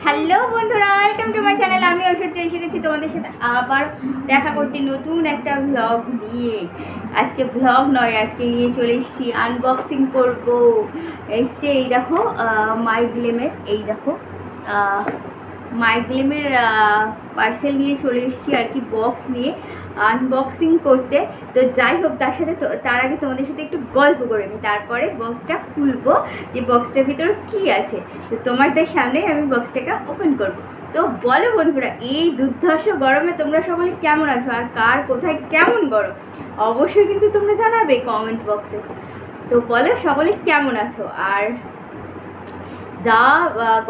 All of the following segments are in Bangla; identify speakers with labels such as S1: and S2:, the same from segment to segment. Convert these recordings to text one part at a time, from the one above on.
S1: হ্যালো বন্ধুরা, ওয়েলকাম টু মাই চ্যানেল। আমি ঐশ্বর্য এসে গেছি তোমাদের সাথে আবার দেখা করতে নতুন একটা ভ্লগ নিয়ে। আজকে ভ্লগ নয়, আজকে নিয়ে চলে এসেছি আনবক্সিং করব। এসছে এই দেখো মাইগ্লেমের, এই দেখো মাইগ্লেমের পার্সেল নিয়ে চলে এসেছি আর কি, বক্স নিয়ে আনবক্সিং করতে। তো যাই হোক, তার আগে তোমাদের সাথে একটু গল্প করে নিই, তারপরে বক্সটা খুলবো যে বক্সটার ভিতরে কী আছে। তো তোমাদের সামনে আমি বক্সটাকে ওপেন করব। তো বলো বন্ধুরা, এই দুর্ধর্ষ গরমে তোমরা সকলে কেমন আছো, আর কার কোথায় কেমন গরম অবশ্যই কিন্তু তোমরা জানাবে কমেন্ট বক্সে। তো বলো সকলে কেমন আছো। আর যা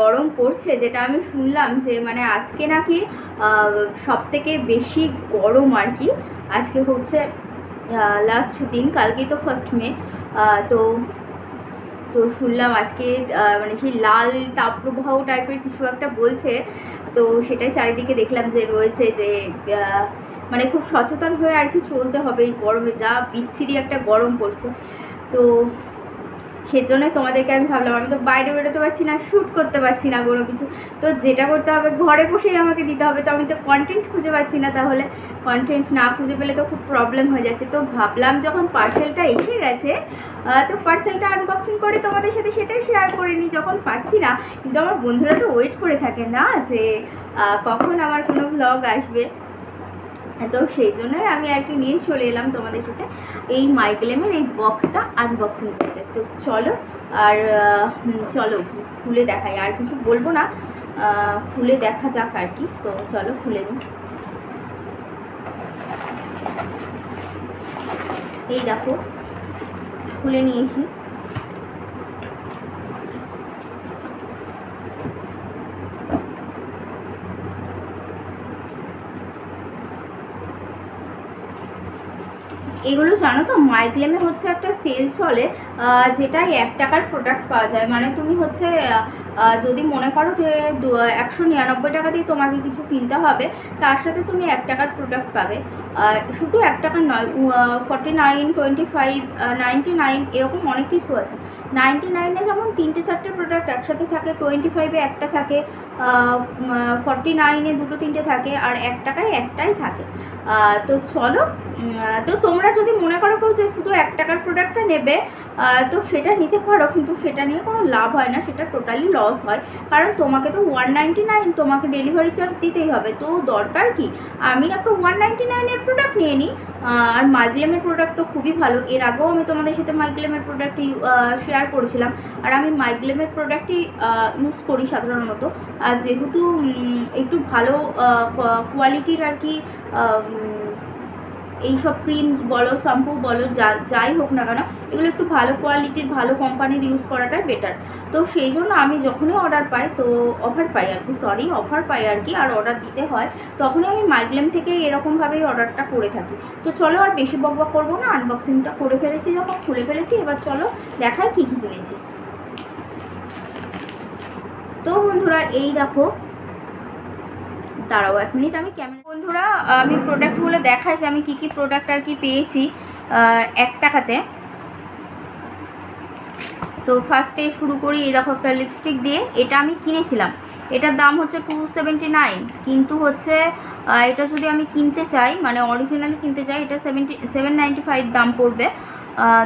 S1: গরম পড়ছে, যেটা আমি শুনলাম যে মানে আজকে নাকি সবথেকে বেশি গরম আর কি। আজকে হচ্ছে লাস্ট দিন, কালকেই তো 1 মে। তো তো শুনলাম আজকে মানে সেই লাল তাপপ্রবাহ টাইপের কিছু একটা বলছে। তো সেটাই চারিদিকে দেখলাম যে রয়েছে, যে মানে খুব সচেতন হয়ে আর কি চলতে হবে এই গরমে, যা বিচ্ছিরি একটা গরম পড়ছে। তো সেজন্যই তোমাদেরকে আমি ভাবলাম, আমি তো বাইরে বেরোতে পারছি না, শ্যুট করতে পারছি না কোনো কিছু, তো যেটা করতে হবে ঘরে বসেই আমাকে দিতে হবে। তো আমি তো কন্টেন্ট খুঁজে পাচ্ছি না, তাহলে কন্টেন্ট না খুঁজে পেলে তো খুব প্রবলেম হয়ে যাচ্ছে। তো ভাবলাম যখন পার্সেলটা এসে গেছে, তো পার্সেলটা আনবক্সিং করে তোমাদের সাথে সেটাই শেয়ার করে নিই যখন পাচ্ছি না। কিন্তু আমার বন্ধুরা তো ওয়েট করে থাকে না যে কখন আমার কোনো ভ্লগ আসবে। তো সেই জন্যই আমি আর কি নিয়ে চলে এলাম তোমাদের সাথে এই মাইগ্লেমের এই বক্সটা আনবক্সিং করতে। তো চলো, আর চলো খুলে দেখাই, আর কিছু বলবো না, খুলে দেখা যাক আর কি। তো চলো খুলে নিই। এই দেখো খুলে নিয়েছি। এগুলো জানো তো, মাইগ্লেমে হচ্ছে একটা সেল চলে, যেটাই 1 টাকার প্রোডাক্ট পাওয়া যায়। মানে তুমি হচ্ছে যদি মনে করো যে 199 টাকা দিয়ে তোমাকে কিছু কিনতে হবে, তার সাথে তুমি 1 টাকার প্রোডাক্ট পাবে। শুধু 1 টাকার নয়, 49, 25, 99 এরকম অনেক কিছু আছে। 99-এ যেমন 3-4টে প্রোডাক্ট একসাথে থাকে, 25-এ একটা থাকে, 49-এ 2-3টে থাকে, আর 1 টাকায় একটাই থাকে। তো চলো, তো তোমরা যদি মনে করো কেউ যে শুধু 1 টাকার প্রোডাক্টটা নেবে, তো সেটা নিতে পারো, কিন্তু সেটা নিয়ে কোনো লাভ হয় না, সেটা টোটালি লস হয়। কারণ তোমাকে তো 199 তোমাকে ডেলিভারি চার্জ দিতেই হবে। তো দরকার কি আমি একটা 199-এর প্রোডাক্ট নিয়ে নিই। আর মাইগ্লেমের প্রোডাক্ট তো খুবই ভালো, এর আগেও আমি তোমাদের সাথে মাইগ্লেমের প্রোডাক্ট শেয়ার করেছিলাম। আর আমি মাইগ্লেমের প্রোডাক্টই ইউজ করি সাধারণত। আর যেহেতু একটু ভালো কোয়ালিটির আর কি এইসব ক্রিমস বলো, শ্যাম্পু বলো, যাই হোক না কেন, এগুলো একটু ভালো কোয়ালিটির ভালো কোম্পানির ইউজ করাটাই বেটার। তো সেই জন্য আমি যখনই অর্ডার পাই, তো অফার পাই আর কি, আর অর্ডার দিতে হয়, তখনই আমি মাইগ্লেম থেকে এরকমভাবেই অর্ডারটা করে থাকি। তো চলো আর বেশি বকবক করবো না, আনবক্সিংটা করে ফেলেছি যখন, খুলে ফেলেছি, এবার চলো দেখাই কী কী কিনেছি। তো বন্ধুরা এই দেখো, দাঁড়াও 1 মিনিট, আমি ক্যামেরা। বন্ধুরা আমি প্রোডাক্টগুলো দেখাই যে আমি কী কী প্রোডাক্ট আর কি পেয়েছি 1 টাকাতে। তো ফার্স্টে শুরু করি, এই দেখো একটা লিপস্টিক দিয়ে, এটা আমি কিনেছিলাম, এটার দাম হচ্ছে 279, কিন্তু হচ্ছে এটা যদি আমি কিনতে চাই, মানে অরিজিনালি কিনতে চাই, এটা 795 দাম পড়বে।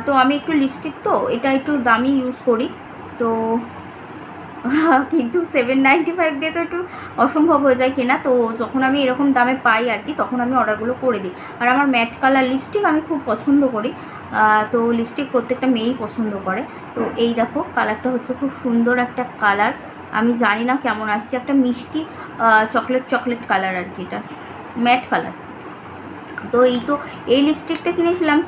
S1: তো আমি একটু লিপস্টিক তো এটা একটু দামি ইউজ করি, তো কিন্তু 795 দিয়ে তো একটু অসম্ভব হয়ে যায় কেনা। তো যখন আমি এরকম দামে পাই আর কি, তখন আমি অর্ডারগুলো করে দিই। আর আমার ম্যাট কালার লিপস্টিক আমি খুব পছন্দ করি, তো লিপস্টিক প্রত্যেকটা মেয়েই পছন্দ করে। তো এই দেখো কালারটা হচ্ছে খুব সুন্দর একটা কালার, আমি জানি না কেমন আসছে, একটা মিষ্টি চকলেট কালার আর কি, এটা ম্যাট কালার। তো এই লিপস্টিকটা কিনেছিলাম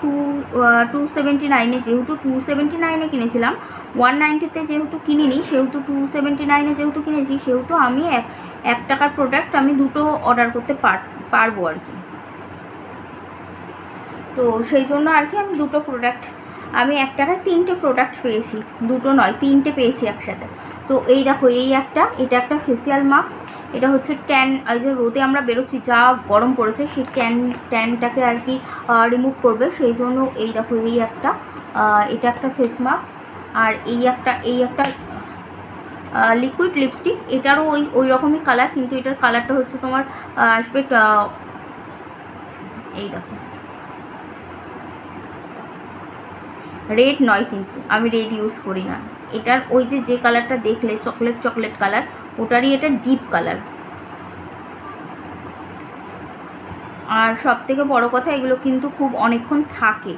S1: 279-এ, যেহেতু 279-এ কিনেছিলাম, 190-তে যেহেতু কিনিনি, সেহেতু 279-এ যেহেতু কিনেছি, সেহেতু আমি 1 টাকার প্রোডাক্ট আমি 2টো অর্ডার করতে পারবো আর কি। তো সেই জন্য আর কি আমি 2টো প্রোডাক্ট, আমি 1 টাকায় 3টে প্রোডাক্ট পেয়েছি, 2টো নয় 3টে পেয়েছি একসাথে। তো এই দেখো এটা একটা ফেসিয়াল মাস্ক, এটা হচ্ছে ট্যান, এই যে রোদে আমরা বেরোচ্ছি, যা গরম পড়েছে, সেই ট্যানটাকে আর কি রিমুভ করবে, সেই জন্য এই দেখো এটা একটা ফেস মাস্ক। আর এই একটা লিকুইড লিপস্টিক। এটারও ওই রকমই কালার, কিন্তু এটার কালারটা হচ্ছে তোমার আসবে এই দেখো রেড নয়, কিন্তু আমি রেড ইউজ করি না। এটার ওই যে কালারটা দেখলে চকলেট কালার, ওটারই এটা ডিপ কালার। আর সব থেকে বড়ো কথা, এগুলো কিন্তু খুব অনেকক্ষণ থাকে,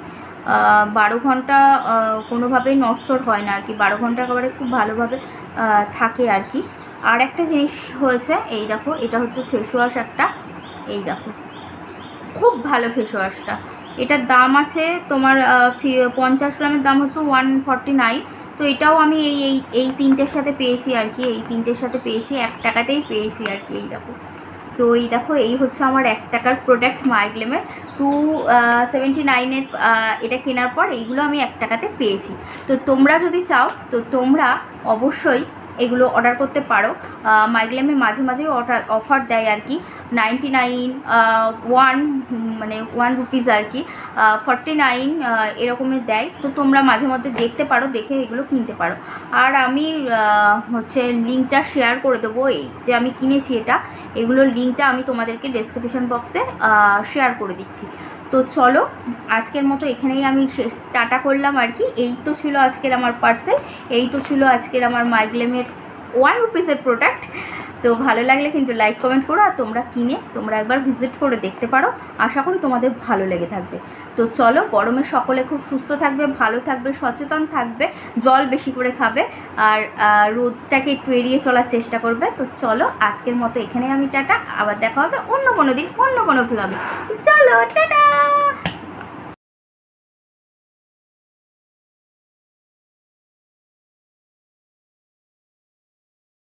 S1: 12 ঘন্টা কোনোভাবেই নড়চড় হয় না আর কি, 12 ঘন্টা একেবারে খুব ভালোভাবে থাকে আর কি। আর একটা জিনিস হয়েছে, এই দেখো এটা হচ্ছে ফেস ওয়াশ একটা, এই দেখো খুব ভালো ফেস ওয়াশটা। এটার দাম আছে তোমার 50 গ্রামের দাম হচ্ছে 149। তো এটাও আমি এই তিনটের সাথে পেয়েছি আর কি, এই তিনটের সাথে পেয়েছি, 1 টাকাতেই পেয়েছি আর কি। এই দেখো, তো এই দেখো এই হচ্ছে আমার 1 টাকার প্রোডাক্ট মাইগ্লেমের 279-এর এটা কেনার পর এইগুলো আমি 1 টাকাতে পেয়েছি। তো তোমরা যদি চাও তো তোমরা অবশ্যই এগুলো অর্ডার করতে পারো। মাইগ্লেমে মাঝে মাঝেই অফার দেয় আর কি, 99 1 রুপিস আর কি, 49 এরকমের দেয়। তো তোমরা মাঝে মধ্যে দেখতে পারো, দেখে এগুলো কিনতে পারো। আর আমি হচ্ছে লিঙ্কটা শেয়ার করে দেবো, এই যে আমি কিনেছি এগুলোর লিঙ্কটা আমি তোমাদেরকে ডেসক্রিপশন বক্সে শেয়ার করে দিচ্ছি। তো চলো আজকের মতো এখানেই আমি টাটা করলাম আর কি। এই তো ছিল আজকের আমার পার্সেল, এই তো ছিল আজকের আমার মাইগ্লেমের 1 রুপিসের প্রোডাক্ট। তো ভালো লাগলে কিন্তু লাইক কমেন্ট করো, আর তোমরা একবার ভিজিট করে দেখতে পারো, আশা করি তোমাদের ভালো লেগে থাকবে। তো চলো, গরমে সকলে খুব সুস্থ থাকবে, ভালো থাকবে, সচেতন থাকবে, জল বেশি করে খাবে, আর রোদটাকে একটু এড়িয়ে চলার চেষ্টা করবে। তো চলো আজকের মতো এখানে আমি টাটা, আবার দেখা হবে অন্য কোনো দিন অন্য কোনো ভ্লগে। চলো টাটা।